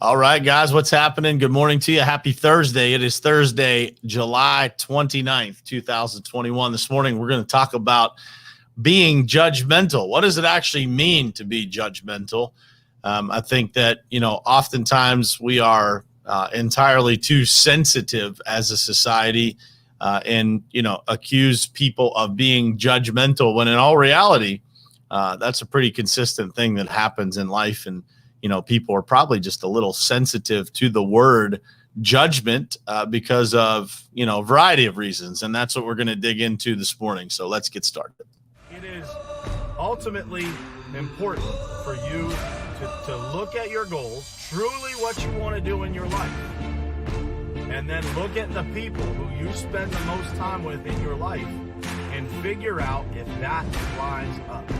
All right, guys, what's happening? Good morning to you. Happy Thursday. It is Thursday, July 29th, 2021. This morning, we're going to talk about being judgmental. What does it actually mean to be judgmental? I think that, oftentimes we are entirely too sensitive as a society and accuse people of being judgmental when in all reality, that's a pretty consistent thing that happens in life. And people are probably just a little sensitive to the word judgment because of, a variety of reasons. And that's what we're going to dig into this morning. So let's get started. It is ultimately important for you to look at your goals, truly what you want to do in your life, and then look at the people who you spend the most time with in your life and figure out if that lines up.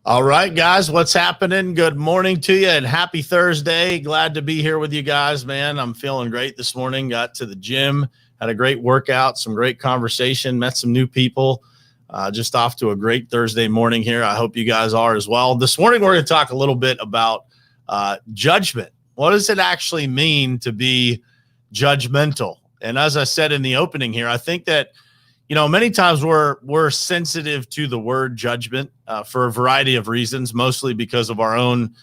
All right, guys, what's happening? Good morning to you and happy Thursday. Glad to be here with you guys, man. I'm feeling great this morning. Got to the gym, had a great workout, some great conversation, met some new people. Just off to a great Thursday morning here. I hope you guys are as well. This morning, we're going to talk a little bit about judgment. What does it actually mean to be judgmental? And as I said in the opening here, I think that many times we're sensitive to the word judgment for a variety of reasons, mostly because of our own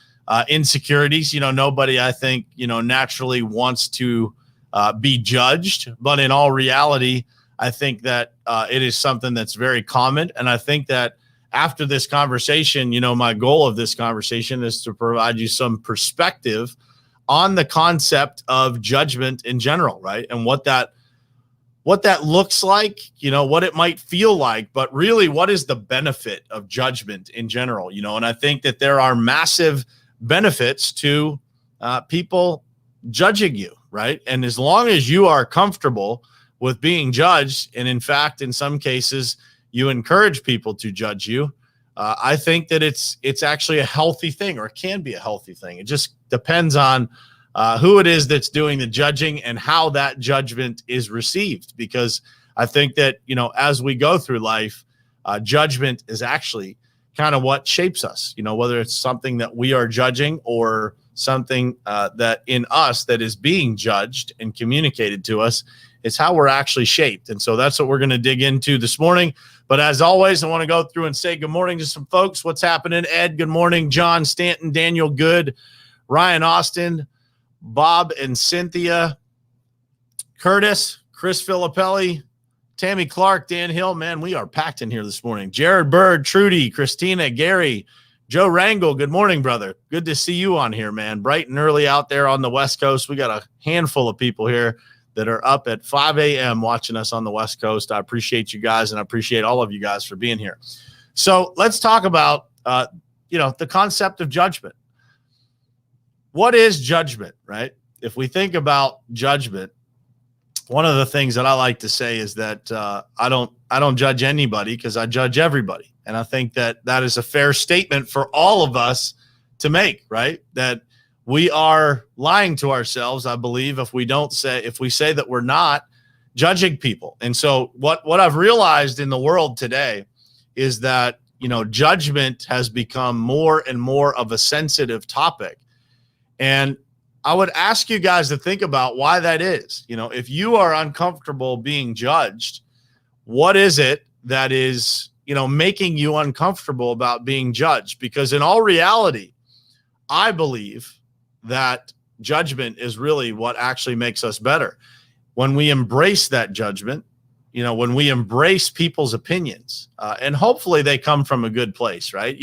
insecurities. Nobody, I think, naturally wants to be judged. But in all reality, I think that it is something that's very common. And I think that after this conversation, my goal of this conversation is to provide you some perspective on the concept of judgment in general, right? And what that looks like, what it might feel like, but really what is the benefit of judgment in general, and I think that there are massive benefits to people judging you, right? And as long as you are comfortable with being judged, and in fact, in some cases, you encourage people to judge you, I think that it's actually a healthy thing, or it can be a healthy thing. It just depends on who it is that's doing the judging and how that judgment is received. Because I think that, as we go through life, judgment is actually kind of what shapes us, whether it's something that we are judging or something that in us that is being judged and communicated to us. It's how we're actually shaped. And so that's what we're going to dig into this morning. But as always, I want to go through and say good morning to some folks. What's happening? Ed, good morning. John Stanton, Daniel Good, Ryan Austin, Bob and Cynthia, Curtis, Chris Filippelli, Tammy Clark, Dan Hill. Man, we are packed in here this morning. Jared Bird, Trudy, Christina, Gary, Joe Rangel. Good morning, brother. Good to see you on here, man. Bright and early out there on the West Coast. We got a handful of people here that are up at 5 a.m. watching us on the West Coast. I appreciate you guys, and I appreciate all of you guys for being here. So let's talk about, the concept of judgment. What is judgment, right? If we think about judgment, one of the things that I like to say is that I don't judge anybody because I judge everybody. And I think that is a fair statement for all of us to make, right? That we are lying to ourselves, I believe, if we say that we're not judging people. And so what I've realized in the world today is that, judgment has become more and more of a sensitive topic. And I would ask you guys to think about why that is. If you are uncomfortable being judged, what is it that is, making you uncomfortable about being judged? Because in all reality, I believe that judgment is really what actually makes us better. When we embrace that judgment, when we embrace people's opinions, and hopefully they come from a good place, right?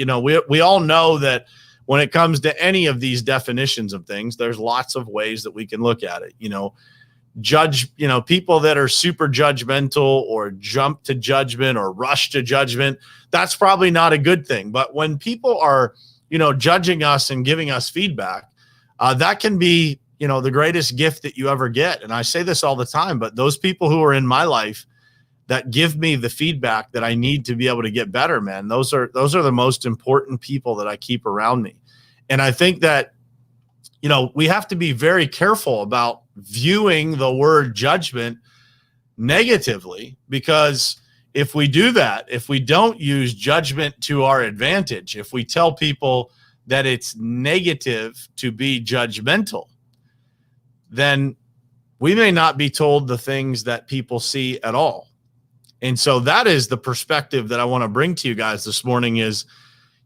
We all know that when it comes to any of these definitions of things, there's lots of ways that we can look at it. People that are super judgmental or jump to judgment or rush to judgment, that's probably not a good thing. But when people are, judging us and giving us feedback, that can be, the greatest gift that you ever get. And I say this all the time, but those people who are in my life that give me the feedback that I need to be able to get better, man, those are the most important people that I keep around me. And I think that, we have to be very careful about viewing the word judgment negatively, because if we do that, if we don't use judgment to our advantage, if we tell people that it's negative to be judgmental, then we may not be told the things that people see at all. And so that is the perspective that I want to bring to you guys this morning is,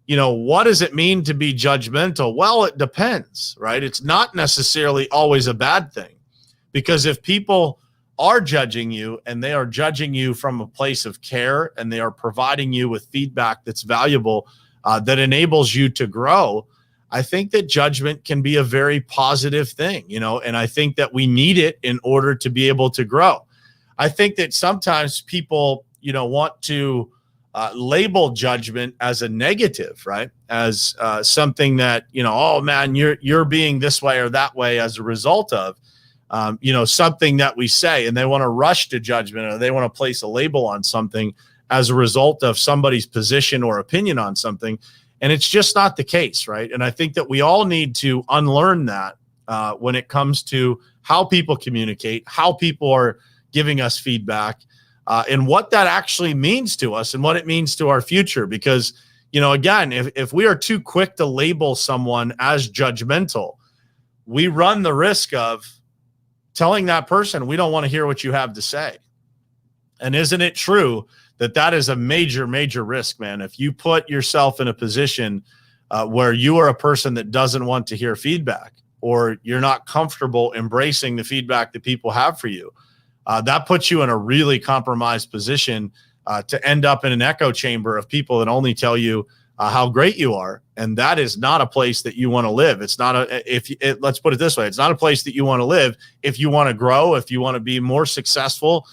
what does it mean to be judgmental? Well, it depends, right? It's not necessarily always a bad thing, because if people are judging you and they are judging you from a place of care and they are providing you with feedback that's valuable, that enables you to grow, I think that judgment can be a very positive thing, and I think that we need it in order to be able to grow. I think that sometimes people, want to label judgment as a negative, right? As something that, oh man, you're being this way or that way as a result of, something that we say, and they want to rush to judgment, or they want to place a label on something as a result of somebody's position or opinion on something. And it's just not the case, right? And I think that we all need to unlearn that when it comes to how people communicate, how people are giving us feedback, and what that actually means to us and what it means to our future. Because, again, if we are too quick to label someone as judgmental, we run the risk of telling that person, we don't want to hear what you have to say. And isn't it true that is a major, major risk, man? If you put yourself in a position where you are a person that doesn't want to hear feedback, or you're not comfortable embracing the feedback that people have for you, that puts you in a really compromised position to end up in an echo chamber of people that only tell you how great you are. And that is not a place that you want to live. It's not let's put it this way. It's not a place that you want to live. If you want to grow, if you want to be more successful,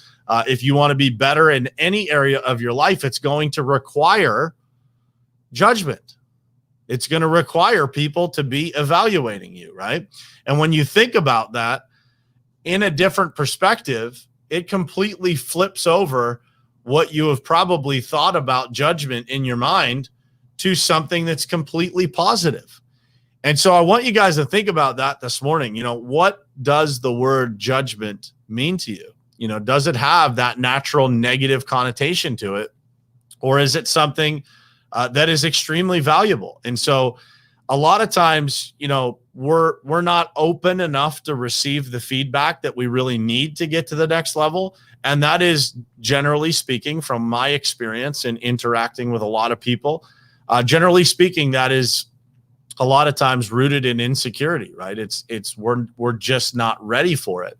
if you want to be better in any area of your life, it's going to require judgment. It's going to require people to be evaluating you, right? And when you think about that in a different perspective, it completely flips over what you have probably thought about judgment in your mind to something that's completely positive. And so I want you guys to think about that this morning. What does the word judgment mean to you? Does it have that natural negative connotation to it? Or is it something that is extremely valuable? And so a lot of times, we're not open enough to receive the feedback that we really need to get to the next level. And that is, generally speaking, from my experience in interacting with a lot of people, generally speaking, that is a lot of times rooted in insecurity, right? We're just not ready for it.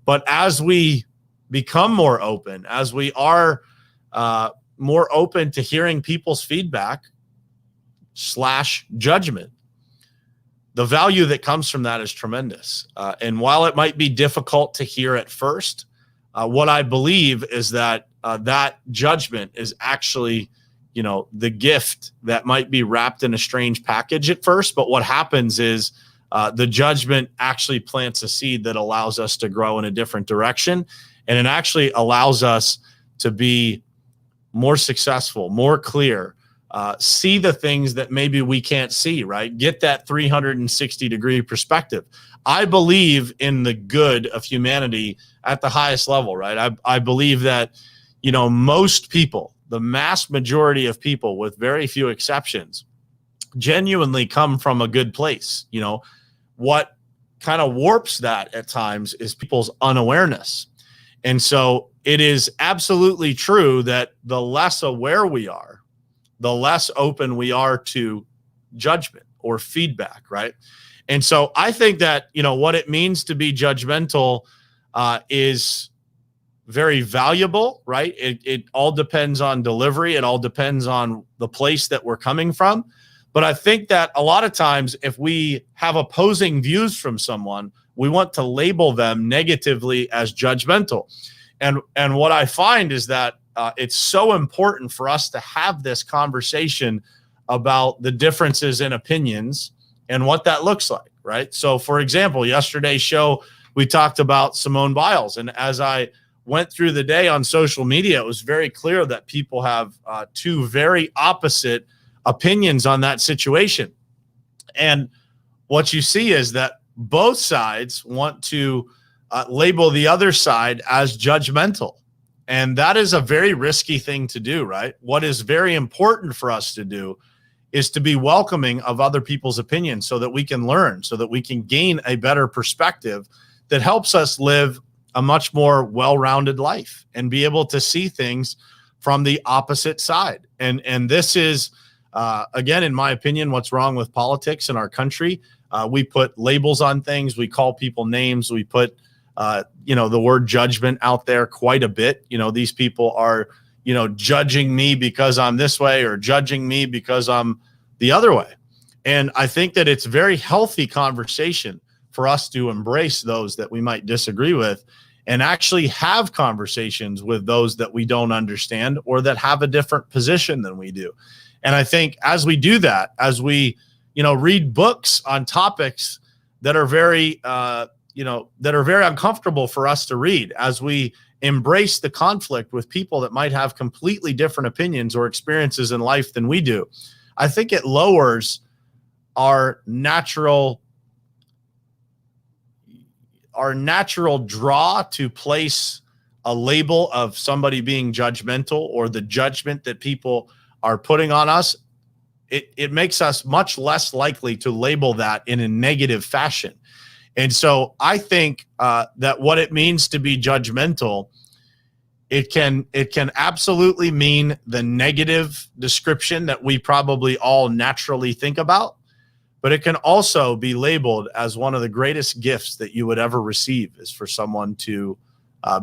But as we become more open, as we are more open to hearing people's feedback / judgment, the value that comes from that is tremendous. And while it might be difficult to hear at first, what I believe is that that judgment is actually, the gift that might be wrapped in a strange package at first. But what happens is the judgment actually plants a seed that allows us to grow in a different direction. And it actually allows us to be more successful, more clear, see the things that maybe we can't see, right? Get that 360-degree perspective. I believe in the good of humanity at the highest level, right? I believe that, most people, the mass majority of people, with very few exceptions, genuinely come from a good place. What kind of warps that at times is people's unawareness. And so it is absolutely true that the less aware we are, the less open we are to judgment or feedback, right? And so I think that, what it means to be judgmental is very valuable, right? It all depends on delivery. It all depends on the place that we're coming from. But I think that a lot of times if we have opposing views from someone, we want to label them negatively as judgmental. And what I find is that it's so important for us to have this conversation about the differences in opinions and what that looks like, right? So, for example, yesterday's show, we talked about Simone Biles. And as I went through the day on social media, it was very clear that people have two very opposite opinions on that situation. And what you see is that both sides want to label the other side as judgmental. And that is a very risky thing to do, right? What is very important for us to do is to be welcoming of other people's opinions so that we can learn, so that we can gain a better perspective that helps us live a much more well-rounded life and be able to see things from the opposite side. And this is, again, in my opinion, what's wrong with politics in our country. We put labels on things. We call people names. We put, the word judgment out there quite a bit. These people are, judging me because I'm this way or judging me because I'm the other way. And I think that it's very healthy conversation for us to embrace those that we might disagree with and actually have conversations with those that we don't understand or that have a different position than we do. And I think as we do that, as we, read books on topics that are very, that are very uncomfortable for us to read, as we embrace the conflict with people that might have completely different opinions or experiences in life than we do, I think it lowers our natural draw to place a label of somebody being judgmental or the judgment that people are putting on us. It makes us much less likely to label that in a negative fashion. And so I think that what it means to be judgmental, it can absolutely mean the negative description that we probably all naturally think about, but it can also be labeled as one of the greatest gifts that you would ever receive is for someone to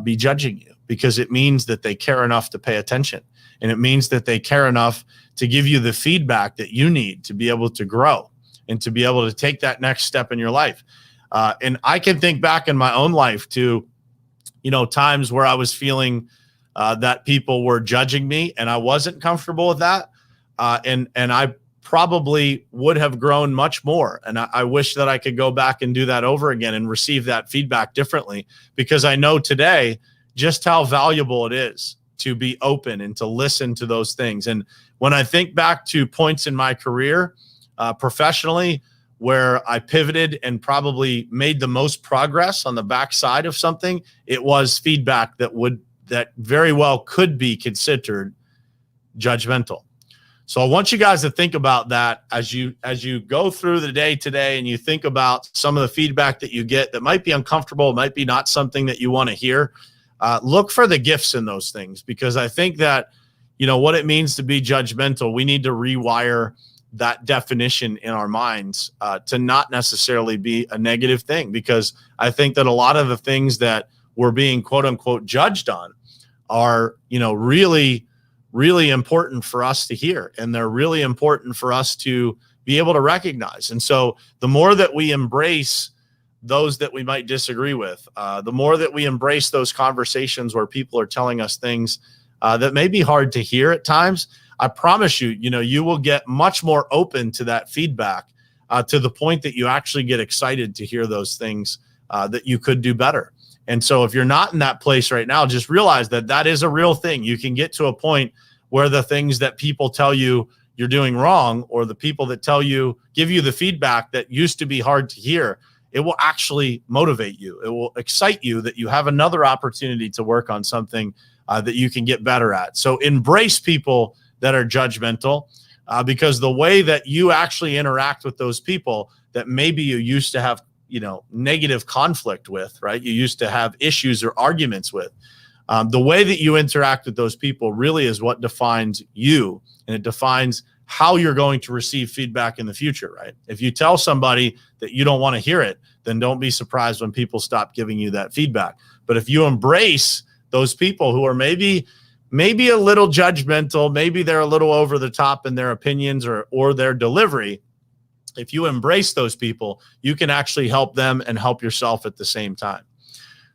be judging you, because it means that they care enough to pay attention. And it means that they care enough to give you the feedback that you need to be able to grow and to be able to take that next step in your life. And I can think back in my own life to, times where I was feeling that people were judging me and I wasn't comfortable with that. And I probably would have grown much more. And I wish that I could go back and do that over again and receive that feedback differently, because I know today just how valuable it is to be open and to listen to those things. And when I think back to points in my career professionally, where I pivoted and probably made the most progress on the backside of something, it was feedback that very well could be considered judgmental. So I want you guys to think about that as you go through the day today and you think about some of the feedback that you get that might be uncomfortable, might be not something that you want to hear. Look for the gifts in those things, because I think that, what it means to be judgmental, we need to rewire that definition in our minds to not necessarily be a negative thing, because I think that a lot of the things that we're being quote unquote judged on are, really, really important for us to hear. And they're really important for us to be able to recognize. And so the more that we embrace those that we might disagree with, the more that we embrace those conversations where people are telling us things that may be hard to hear at times, I promise you, you will get much more open to that feedback to the point that you actually get excited to hear those things that you could do better. And so if you're not in that place right now, just realize that that is a real thing. You can get to a point where the things that people tell you you're doing wrong, or the people that give you the feedback that used to be hard to hear, it will actually motivate you. It will excite you that you have another opportunity to work on something that you can get better at. So embrace people that are judgmental, because the way that you actually interact with those people that maybe you used to have, negative conflict with, right? You used to have issues or arguments with. The way that you interact with those people really is what defines you, and it defines how you're going to receive feedback in the future, right? If you tell somebody that you don't want to hear it, then don't be surprised when people stop giving you that feedback. But if you embrace those people who are maybe a little judgmental, maybe they're a little over the top in their opinions or their delivery, if you embrace those people, you can actually help them and help yourself at the same time.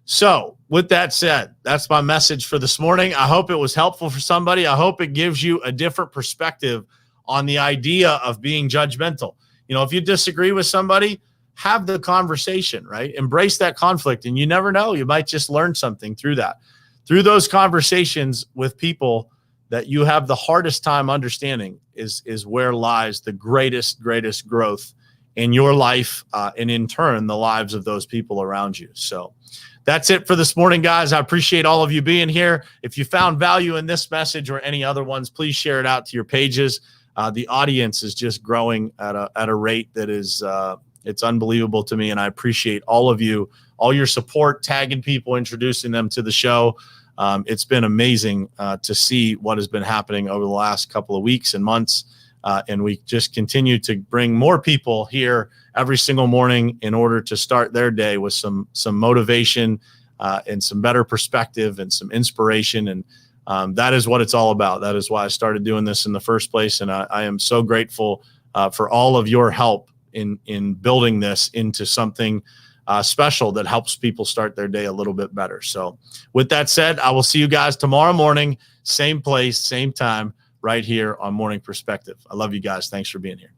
So with that said, that's my message for this morning. I hope it was helpful for somebody. I hope it gives you a different perspective on the idea of being judgmental. If you disagree with somebody, have the conversation, right? Embrace that conflict. And you never know, you might just learn something through that. Through those conversations with people that you have the hardest time understanding is where lies the greatest growth in your life, and in turn, the lives of those people around you. So that's it for this morning, guys. I appreciate all of you being here. If you found value in this message or any other ones, please share it out to your pages. The audience is just growing at a rate that is it's unbelievable to me, and I appreciate all of you, all your support, tagging people, introducing them to the show. It's been amazing to see what has been happening over the last couple of weeks and months, and we just continue to bring more people here every single morning in order to start their day with some motivation and some better perspective and some inspiration. And that is what it's all about. That is why I started doing this in the first place. And I am so grateful for all of your help in building this into something special that helps people start their day a little bit better. So with that said, I will see you guys tomorrow morning, same place, same time, right here on Morning Perspective. I love you guys. Thanks for being here.